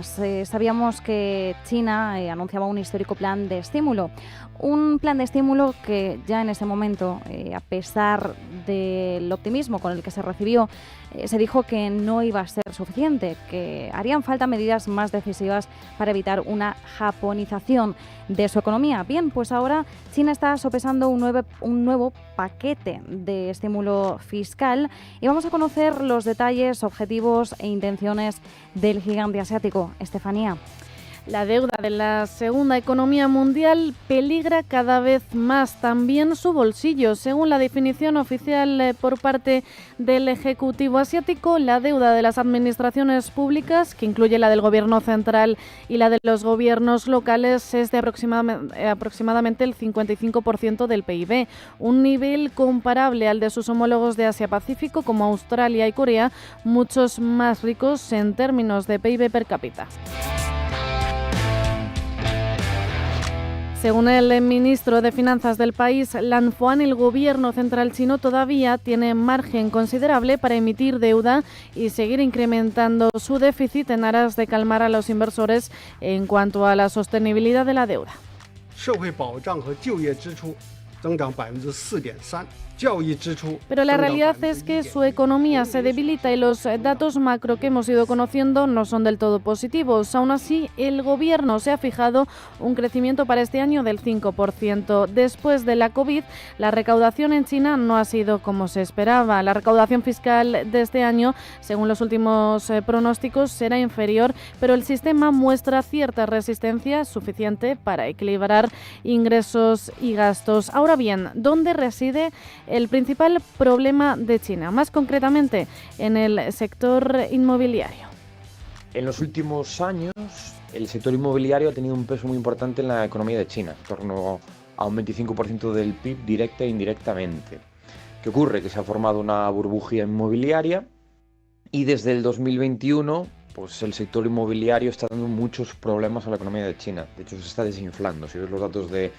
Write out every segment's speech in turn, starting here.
Sabíamos que China anunciaba un histórico plan de estímulo. Un plan de estímulo que ya en ese momento, a pesar del optimismo con el que se recibió, se dijo que no iba a ser suficiente, que harían falta medidas más decisivas para evitar una japonización de su economía. Bien, pues ahora China está sopesando un nuevo paquete de estímulo fiscal y vamos a conocer los detalles, objetivos e intenciones del gigante asiático. Estefanía. La deuda de la segunda economía mundial peligra cada vez más también su bolsillo. Según la definición oficial por parte del Ejecutivo asiático, la deuda de las administraciones públicas, que incluye la del gobierno central y la de los gobiernos locales, es de aproximadamente el 55% del PIB, un nivel comparable al de sus homólogos de Asia-Pacífico como Australia y Corea, muchos más ricos en términos de PIB per cápita. Según el ministro de Finanzas del país, Lan Fuan, el gobierno central chino todavía tiene margen considerable para emitir deuda y seguir incrementando su déficit en aras de calmar a los inversores en cuanto a la sostenibilidad de la deuda. Pero la realidad es que su economía se debilita y los datos macro que hemos ido conociendo no son del todo positivos. Aún así, el gobierno se ha fijado un crecimiento para este año del 5%. Después de la COVID, la recaudación en China no ha sido como se esperaba. La recaudación fiscal de este año, según los últimos pronósticos, será inferior, pero el sistema muestra cierta resistencia suficiente para equilibrar ingresos y gastos. Ahora bien, ¿dónde reside el principal problema de China, más concretamente en el sector inmobiliario? En los últimos años, el sector inmobiliario ha tenido un peso muy importante en la economía de China, en torno a un 25% del PIB directa e indirectamente. ¿Qué ocurre? Que se ha formado una burbuja inmobiliaria y desde el 2021 pues el sector inmobiliario está dando muchos problemas a la economía de China. De hecho, se está desinflando. Si ves los datos de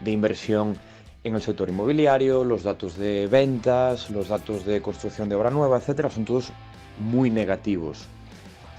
inversión en el sector inmobiliario, los datos de ventas, los datos de construcción de obra nueva, etcétera, son todos muy negativos.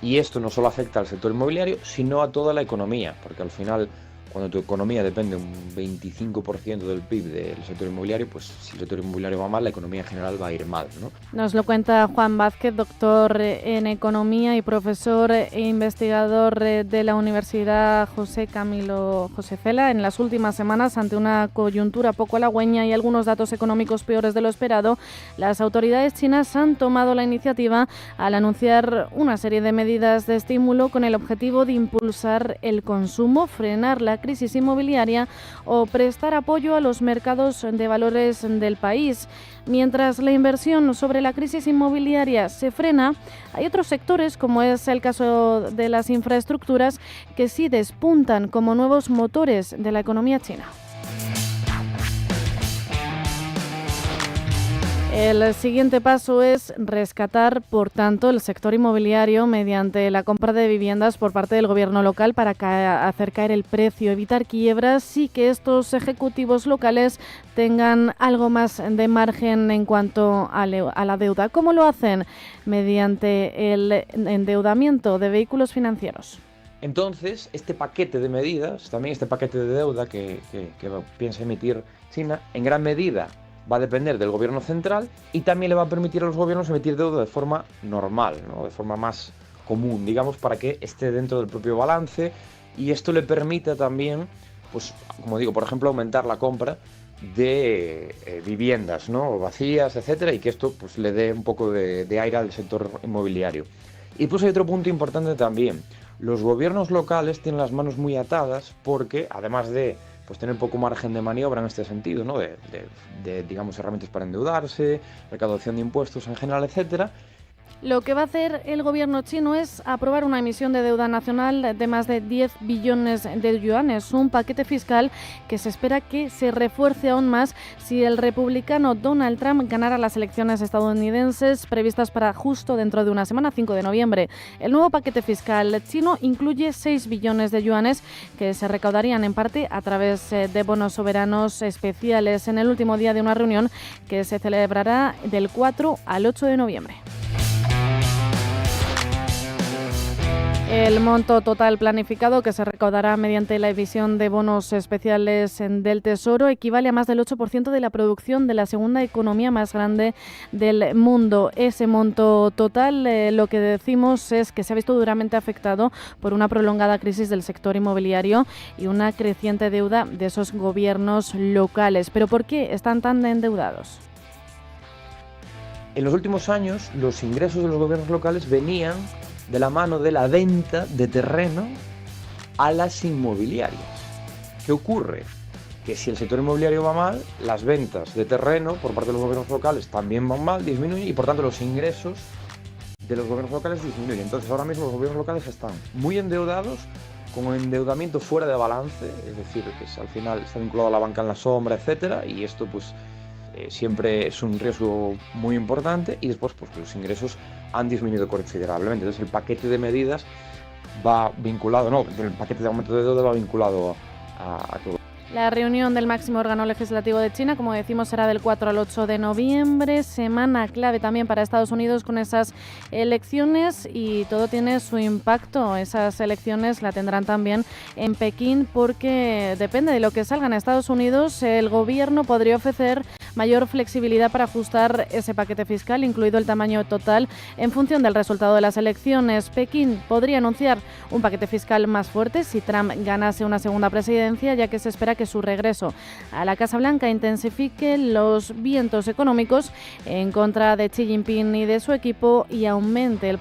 Y esto no solo afecta al sector inmobiliario, sino a toda la economía, porque al final, cuando tu economía depende un 25% del PIB del sector inmobiliario, pues si el sector inmobiliario va mal, la economía en general va a ir mal, ¿no? Nos lo cuenta Juan Vázquez, doctor en Economía y profesor e investigador de la Universidad José Camilo José Cela. En las últimas semanas, ante una coyuntura poco halagüeña y algunos datos económicos peores de lo esperado, las autoridades chinas han tomado la iniciativa al anunciar una serie de medidas de estímulo con el objetivo de impulsar el consumo, frenar la crisis inmobiliaria o prestar apoyo a los mercados de valores del país. Mientras la inversión sobre la crisis inmobiliaria se frena, hay otros sectores, como es el caso de las infraestructuras, que sí despuntan como nuevos motores de la economía china. El siguiente paso es rescatar, por tanto, el sector inmobiliario mediante la compra de viviendas por parte del gobierno local para hacer caer el precio, evitar quiebras y que estos ejecutivos locales tengan algo más de margen en cuanto a la deuda. ¿Cómo lo hacen? Mediante el endeudamiento de vehículos financieros. Entonces, este paquete de medidas, también este paquete de deuda que piensa emitir China, en gran medida va a depender del gobierno central y también le va a permitir a los gobiernos emitir deuda de forma normal, ¿no? De forma más común, digamos, para que esté dentro del propio balance, y esto le permite también, pues, como digo, por ejemplo, aumentar la compra de viviendas, ¿no? Vacías, etcétera, y que esto pues le dé un poco de aire al sector inmobiliario. Y pues hay otro punto importante también. Los gobiernos locales tienen las manos muy atadas porque, además de pues tener poco margen de maniobra en este sentido, ¿no? de digamos, herramientas para endeudarse, recaudación de impuestos en general, etcétera. Lo que va a hacer el gobierno chino es aprobar una emisión de deuda nacional de más de 10 billones de yuanes, un paquete fiscal que se espera que se refuerce aún más si el republicano Donald Trump ganara las elecciones estadounidenses previstas para justo dentro de una semana, 5 de noviembre. El nuevo paquete fiscal chino incluye 6 billones de yuanes que se recaudarían en parte a través de bonos soberanos especiales en el último día de una reunión que se celebrará del 4 al 8 de noviembre. El monto total planificado que se recaudará mediante la emisión de bonos especiales del Tesoro equivale a más del 8% de la producción de la segunda economía más grande del mundo. Ese monto total, lo que decimos es que se ha visto duramente afectado por una prolongada crisis del sector inmobiliario y una creciente deuda de esos gobiernos locales. ¿Pero por qué están tan endeudados? En los últimos años, los ingresos de los gobiernos locales venían de la mano de la venta de terreno a las inmobiliarias. ¿Qué ocurre? Que si el sector inmobiliario va mal, las ventas de terreno por parte de los gobiernos locales también van mal, disminuyen, y por tanto los ingresos de los gobiernos locales disminuyen. Entonces ahora mismo los gobiernos locales están muy endeudados, con endeudamiento fuera de balance, es decir, que al final está vinculado a la banca en la sombra, etcétera, y esto pues siempre es un riesgo muy importante, y después pues los ingresos han disminuido considerablemente. Entonces el paquete de medidas va vinculado, el paquete de aumento de deuda va vinculado a todo. La reunión del máximo órgano legislativo de China, como decimos, será del 4 al 8 de noviembre, semana clave también para Estados Unidos con esas elecciones, y todo tiene su impacto. Esas elecciones la tendrán también en Pekín, porque depende de lo que salga en Estados Unidos, el gobierno podría ofrecer mayor flexibilidad para ajustar ese paquete fiscal, incluido el tamaño total, en función del resultado de las elecciones. Pekín podría anunciar un paquete fiscal más fuerte si Trump ganase una segunda presidencia, ya que se espera que su regreso a la Casa Blanca intensifique los vientos económicos en contra de Xi Jinping y de su equipo y aumente el